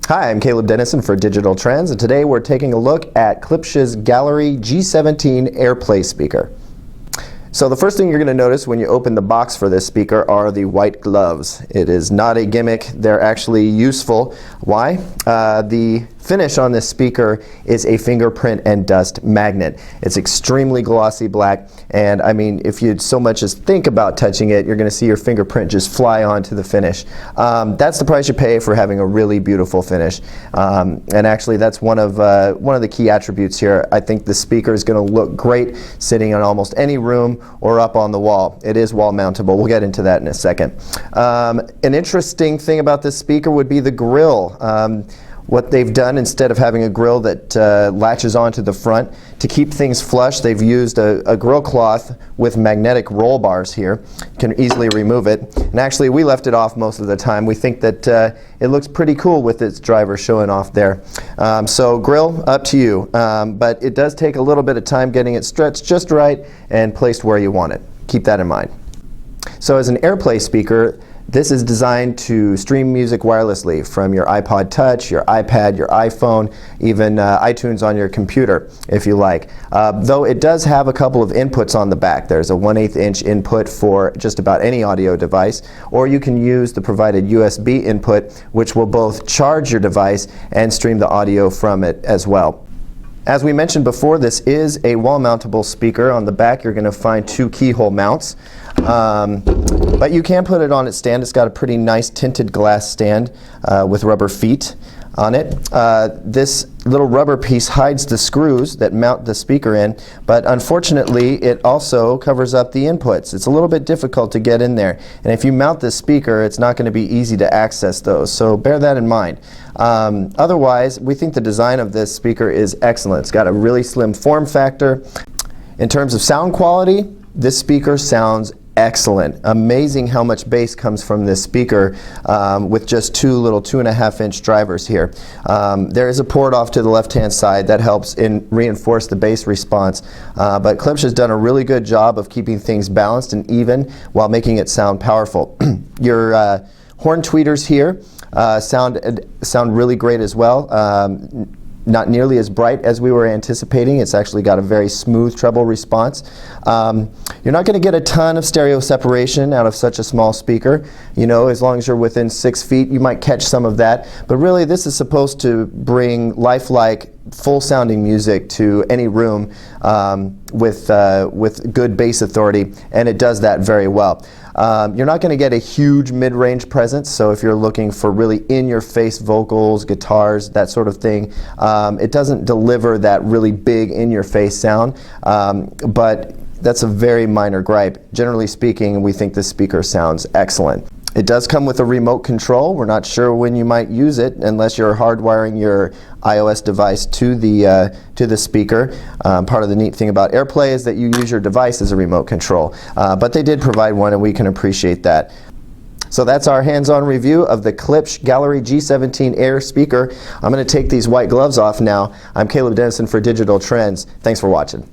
Hi, I'm Caleb Dennison for Digital Trends, and today we're taking a look at Klipsch's Gallery G17 Airplay speaker. So the first thing you're going to notice when you open the box for this speaker are the white gloves. It is not a gimmick, they're actually useful. Why? The finish on this speaker is a fingerprint and dust magnet. It's extremely glossy black, and I mean, if you so much as think about touching it, you're going to see your fingerprint just fly onto the finish. That's the price you pay for having a really beautiful finish, and actually that's one of the key attributes here. I think the speaker is going to look great sitting in almost any room or up on the wall. It is wall mountable. We'll get into that in a second. An interesting thing about this speaker would be the grill. What they've done, instead of having a grill that latches onto the front, to keep things flush, they've used a grill cloth with magnetic roll bars here. You can easily remove it. And actually, we left it off most of the time. We think that it looks pretty cool with its driver showing off there. So grill, up to you. But it does take a little bit of time getting it stretched just right and placed where you want it. Keep that in mind. So as an AirPlay speaker, this is designed to stream music wirelessly from your iPod Touch, your iPad, your iPhone, even iTunes on your computer, if you like. Though it does have a couple of inputs on the back. There's a 1/8 inch input for just about any audio device, or you can use the provided USB input, which will both charge your device and stream the audio from it as well. As we mentioned before, this is a wall-mountable speaker. On the back, you're going to find two keyhole mounts. But you can put it on its stand. It's got a pretty nice tinted glass stand with rubber feet on it. This little rubber piece hides the screws that mount the speaker in, but unfortunately it also covers up the inputs. It's a little bit difficult to get in there, and if you mount this speaker, it's not going to be easy to access those, so bear that in mind. Otherwise, we think the design of this speaker is excellent. It's got a really slim form factor. In terms of sound quality, this speaker sounds excellent. Amazing how much bass comes from this speaker with just two little 2.5 inch drivers here. There is a port off to the left hand side that helps reinforce the bass response, but Klipsch has done a really good job of keeping things balanced and even while making it sound powerful. Your horn tweeters here sound really great as well. Not nearly as bright as we were anticipating. It's actually got a very smooth treble response. You're not going to get a ton of stereo separation out of such a small speaker. You know, as long as you're within 6 feet, you might catch some of that. But really, this is supposed to bring lifelike, full-sounding music to any room with good bass authority, and it does that very well. You're not going to get a huge mid-range presence, so if you're looking for really in-your-face vocals, guitars, that sort of thing, it doesn't deliver that really big in-your-face sound, but that's a very minor gripe. Generally speaking, we think this speaker sounds excellent. It does come with a remote control. We're not sure when you might use it unless you're hardwiring your iOS device to the speaker. Part of the neat thing about AirPlay is that you use your device as a remote control. But they did provide one, and we can appreciate that. So that's our hands-on review of the Klipsch Gallery G17 Air speaker. I'm going to take these white gloves off now. I'm Caleb Dennison for Digital Trends. Thanks for watching.